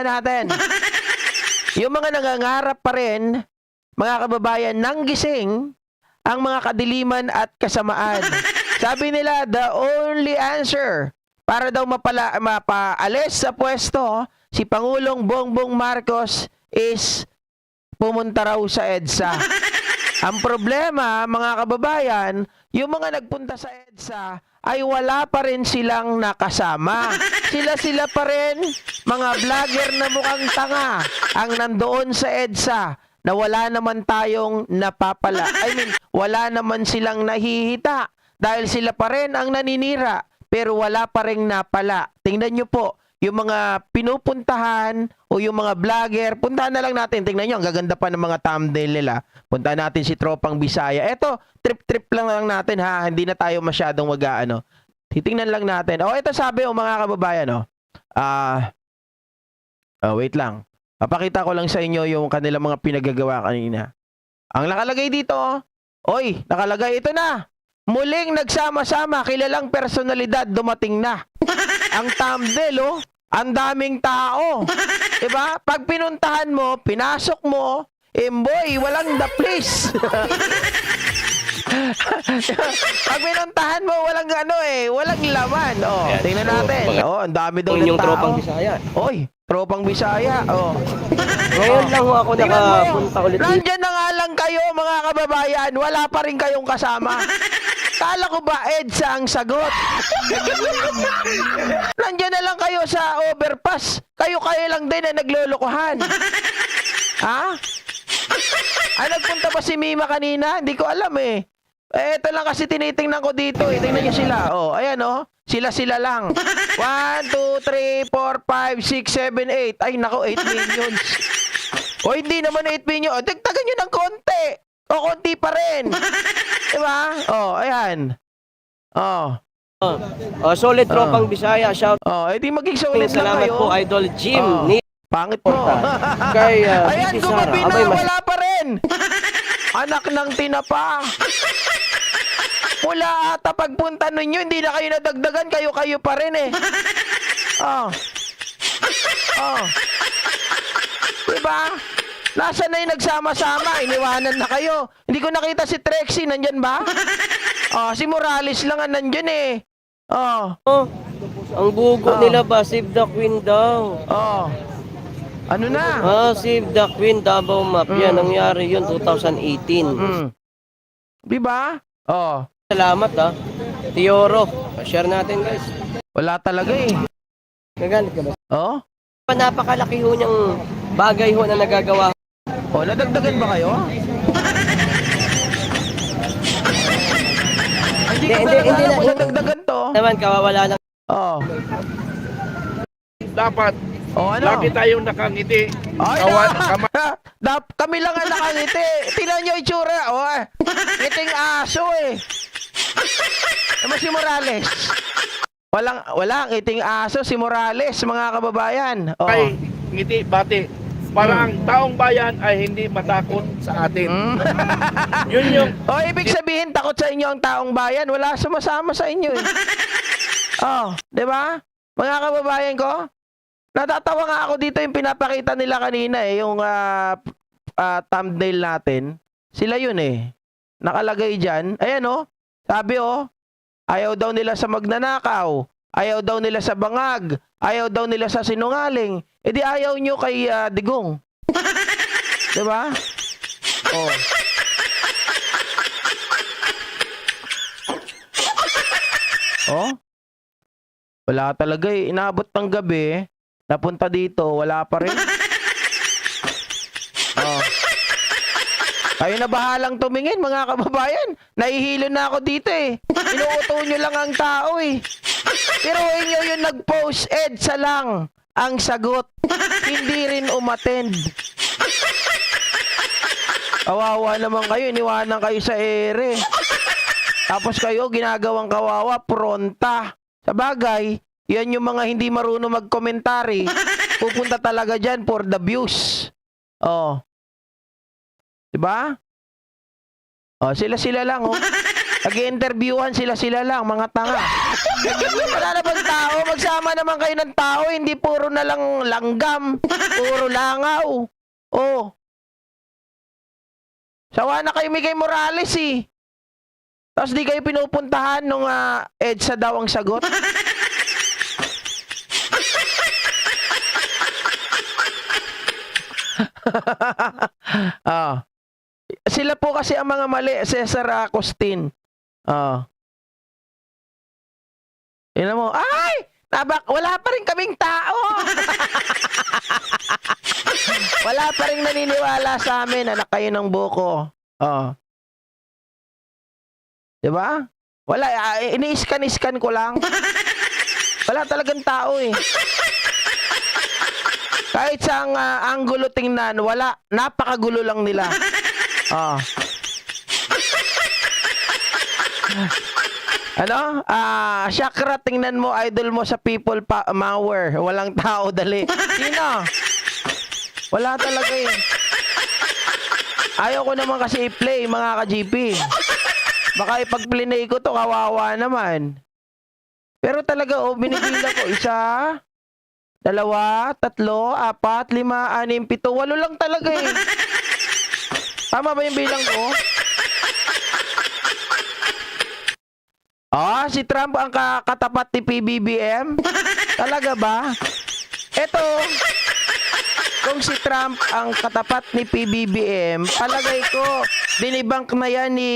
natin. Yung mga nangangarap pa rin, mga kababayan, ng gising ang mga kadiliman at kasamaan. Sabi nila, the only answer para daw mapaalis sa pwesto si Pangulong Bongbong Marcos is pumunta raw sa EDSA. Ang problema, mga kababayan, yung mga nagpunta sa EDSA ay wala pa rin silang nakasama. Sila pa rin, mga vlogger na mukhang tanga ang nandoon sa EDSA na wala naman tayong napapala. Wala naman silang nahihita dahil sila pa rin ang naninira pero wala pa rin napala. Tingnan nyo po, yung mga pinupuntahan o yung mga vlogger, puntahan na lang natin. Tingnan nyo, ang gaganda pa ng mga thumbnail nila. Puntahan natin si Tropang Bisaya. Eto, trip-trip lang natin ha. Hindi na tayo masyadong mag-ano. Titingnan lang natin. Ito sabi mga kababayan. Wait lang. Papakita ko lang sa inyo yung kanilang mga pinagagawa kanina. Ang nakalagay dito, nakalagay ito na. Muling nagsama-sama, kilalang personalidad dumating na. Ang thumbnail, ang daming tao. Diba? Pag pinuntahan mo, pinasok mo, boy, walang the place. Pag pinuntahan mo, walang walang laman. Tingnan natin. Ang dami daw ng tao. Tropang Bisaya. Tropang Bisaya. Ngayon lang ako nakapunta ulit. Nandiyan na nga lang kayo, mga kababayan. Wala pa rin kayong kasama. Kala ko ba EDSA ang sagot? Nandiyan na lang kayo sa overpass. Kayo lang din na naglolokohan. Ha? Nagpunta ba si Mima kanina? Hindi ko alam eh. Ito lang kasi tinitingnan ko dito eh. Tingnan nyo sila. Ayan Sila lang. 1, 2, 3, 4, 5, 6, 7, 8. Ay nako, 8 millions. Hindi naman 8 million. Dagdagan nyo ng konti. Konti pa rin. Diba? Ayan. Solid Tropang Bisaya. Shout. Di maging solid lang Salamat kayo. po, Idol Jim. Pangit mo. Kay Ayan, gumabi na. Wala pa rin. Anak ng tinapa. Mula ata pagpunta ninyo, hindi na kayo nadagdagan. Kayo pa rin eh. Diba? Nasaan na yung nagsama-sama? Iniwanan na kayo. Hindi ko nakita si Trexie. Nandyan ba? Si Morales lang ang nandyan eh. Ang bugo nila ba? Save the Queen daw. Ano na? Save the Queen Davao Map. Yan, nangyari yun 2018. Diba? Salamat Tioro. Share natin guys. Wala talaga eh. Nagalit ka ba? Napakalaki ho niyang bagay ho na nagagawa. Nadagdagan ba kayo? Hindi na nadagdagan to. Naman, kawawala lang. Dapat lagi tayong nakangiti. Kami lang ang nakangiti. Tingnan nyo itsura. Ngiting aso eh. Naman si Morales. Walang ngiting aso si Morales, mga kababayan. Ay, ngiti, bati. Para ang taong bayan ay hindi matakot sa atin. Yun yung... ibig sabihin, takot sa inyo ang taong bayan. Wala sumasama sa inyo eh. Di ba? Mga kababayan ko, natatawa nga ako dito yung pinapakita nila kanina eh, yung thumbnail natin. Sila yun eh. Nakalagay dyan. Ayan sabi ayaw daw nila sa magnanakaw. Ayaw daw nila sa bangag. Ayaw daw nila sa sinungaling. Di ayaw nyo kay Digong. Diba? Wala talaga eh. Inabot ng gabi. Napunta dito. Wala pa rin. Kayo na bahalang tumingin, mga kababayan. Nahihilo na ako dito eh. Inuuto nyo lang ang tao eh. Pero inyo yung nag-post, EDSA lang ang sagot. Hindi rin umattend. Kawawa naman kayo, iniwanan kayo sa ere. Tapos kayo, ginagawang kawawa, pronta. Sa bagay, yan yung mga hindi marunong mag-komentary. Pupunta talaga dyan for the views. Diba? Sila-sila lang Nag-i-interviewan sila lang, mga tanga. Wala na bang tao? Magsama naman kayo ng tao, hindi puro na lang langgam, puro langaw. Oh. Sawa na kayo Miguel Morales eh. Tapos di kayo pinupuntahan nung EDSA daw ang sagot. Ah. Sila po kasi ang mga mali, Cesar Agustin. Tingnan mo, ay! Wala pa rin kaming tao! Wala pa rin naniniwala sa amin, anak kayo ng buko. Diba? Wala, ini-scan ko lang. Wala talagang tao eh. Kahit sa anggulo tingnan, wala. Napakagulo lang nila. Ano? Chakra, tingnan mo, idol mo sa people power. Walang tao, dali. Sino? Wala talaga eh. Ayaw ko naman kasi i-play, mga ka-GP. Baka ipag-plinay ko to, kawawa naman. Pero talaga, binibilang ko. 1, 2, 3, 4, 5, 6, 7, 8 lang talaga eh. Tama ba yung bilang ko? Si Trump ang katapat ni PBBM? Talaga ba? Eto, kung si Trump ang katapat ni PBBM, palagay ko, dinibunk na yan ni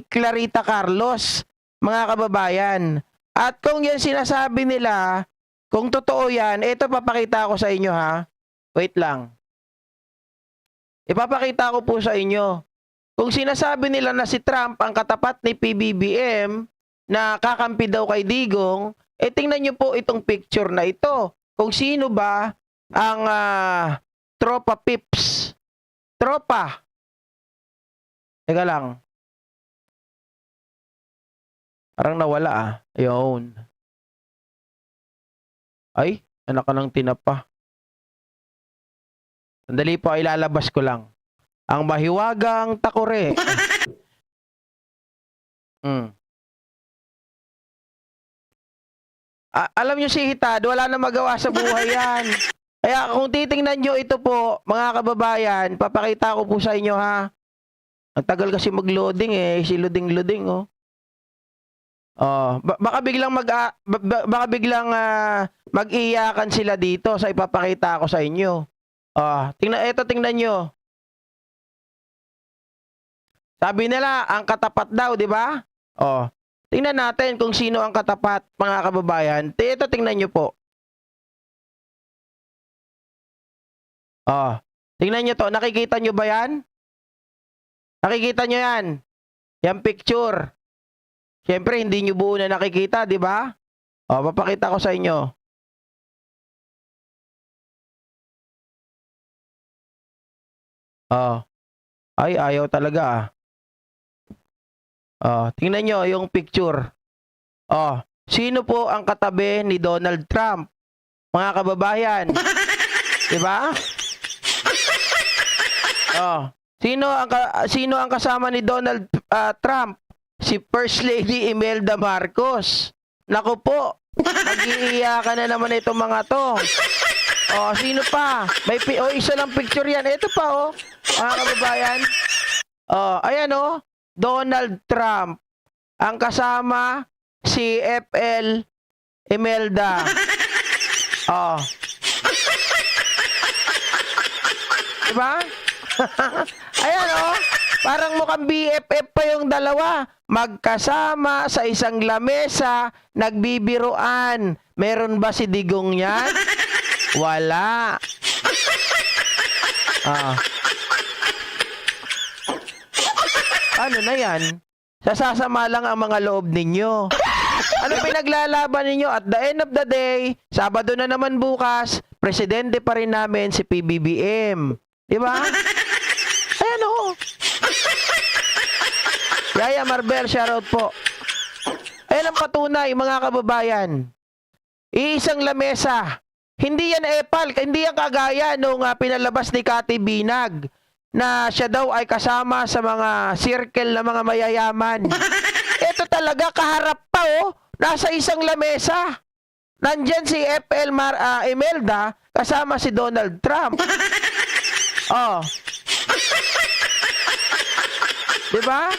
Clarita Carlos, mga kababayan. At kung yan sinasabi nila, kung totoo yan, ito papakita ko sa inyo ha. Wait lang. Ipapakita ko po sa inyo. Kung sinasabi nila na si Trump ang katapat ni PBBM, na kakampi daw kay Digong, tingnan nyo po itong picture na ito. Kung sino ba ang tropa pips. Tropa. Teka lang. Parang nawala Ayun. Ay, anak ka ng tinapa. Sandali po, ilalabas ko lang. Ang mahiwagang takore. Alam nyo si Hitad, wala na magawa sa buhay yan. Kaya kung titingnan nyo ito po, mga kababayan, papakita ko po sa inyo ha. Ang tagal kasi mag-loading si loading baka biglang mag-iyakan sila dito sa ipapakita ko sa inyo. Tingnan nyo. Sabi nila, ang katapat daw, di ba? Tingnan natin kung sino ang katapat, mga kababayan. Ito, tingnan nyo po. Tingnan nyo to. Nakikita nyo ba yan? Nakikita nyo yan? Yan picture. Siyempre, hindi nyo buo na nakikita, di ba? Papakita ko sa inyo. Ay, ayaw talaga tingnan nyo yung picture. Sino po ang katabi ni Donald Trump? Mga kababayan. Diba? Sino ang kasama ni Donald Trump? Si First Lady Imelda Marcos. Naku po, mag-iiyakan na naman itong mga to. Sino pa? Isa lang picture yan. Ito pa mga kababayan. Ayan Donald Trump. Ang kasama si FL Imelda. Diba? Ayan parang mukhang BFF pa yung dalawa. Magkasama sa isang lamesa, nagbibiruan. Meron ba si Digong yan? Wala. Ano na yan? Sasasama lang ang mga loob ninyo. Ano pinaglalaban ninyo? At the end of the day, Sabado na naman bukas, presidente pa rin namin si PBBM. Diba? Ayan Yaya Marbel, shoutout po. Ayan ang patunay, mga kababayan. Iisang lamesa. Hindi yan epal, hindi yan kagaya nung pinalabas ni Cathy Binag na siya daw ay kasama sa mga circle na mga mayayaman. Ito talaga kaharap pa nasa isang lamesa. Nandyan si Imelda kasama si Donald Trump. Oh. Diba?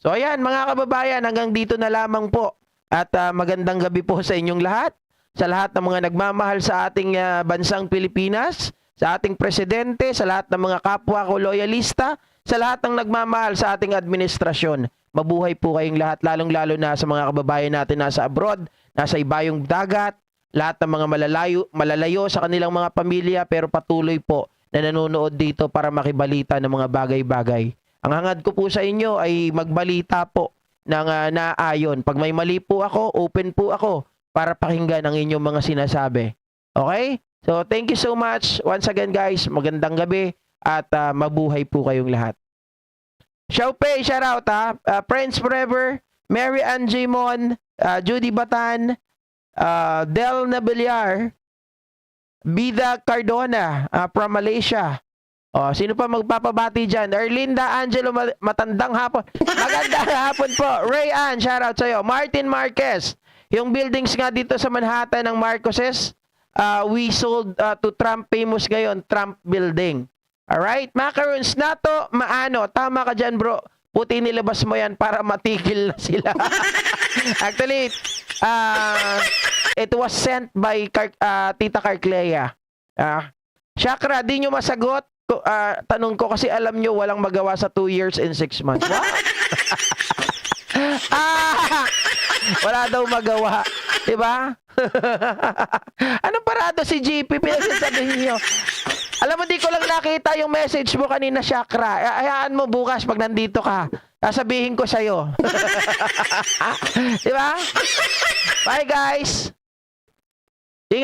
So ayan mga kababayan, hanggang dito na lamang po. At magandang gabi po sa inyong lahat. Sa lahat ng mga nagmamahal sa ating bansang Pilipinas, sa ating presidente, sa lahat ng mga kapwa ko loyalista, sa lahat ng nagmamahal sa ating administrasyon. Mabuhay po kayong lahat, lalong-lalo na sa mga kababayan natin nasa abroad, nasa ibayong dagat, lahat ng mga malalayo sa kanilang mga pamilya pero patuloy po na nanonood dito para makibalita ng mga bagay-bagay. Ang hangad ko po sa inyo ay magbalita po ng naayon. Pag may mali po ako, open po ako para pakinggan ang inyong mga sinasabi. Okay? So, thank you so much. Once again guys, magandang gabi at mabuhay po kayong lahat. Xiaopei, shout out ha. Friends Forever, Mary Ann Jimon, Judy Batan, Del Nabiliar, Bida Cardona from Malaysia. Sino pa magpapabati dyan? Erlinda Angelo, matandang hapon. Magandang hapon po. Ray Ann, shout out sa'yo. Martin Marquez, yung buildings nga dito sa Manhattan ng Marcoses, we sold to Trump famous ngayon, Trump Building. Alright? Macaroons nato, maano. Tama ka dyan bro. Puti nilabas mo yan para matigil na sila. Actually, it was sent by Tita Carclea. Chakra, di nyo masagot. Tanong ko kasi alam nyo walang magawa sa 2 years and 6 months. What? Wala daw magawa. Diba? Anong parado si GP? Pinagsasabihin nyo. Alam mo, di ko lang nakita yung message mo kanina, Chakra. Hayaan mo bukas pag nandito ka. Sasabihin ko sa'yo. Diba? Bye, guys!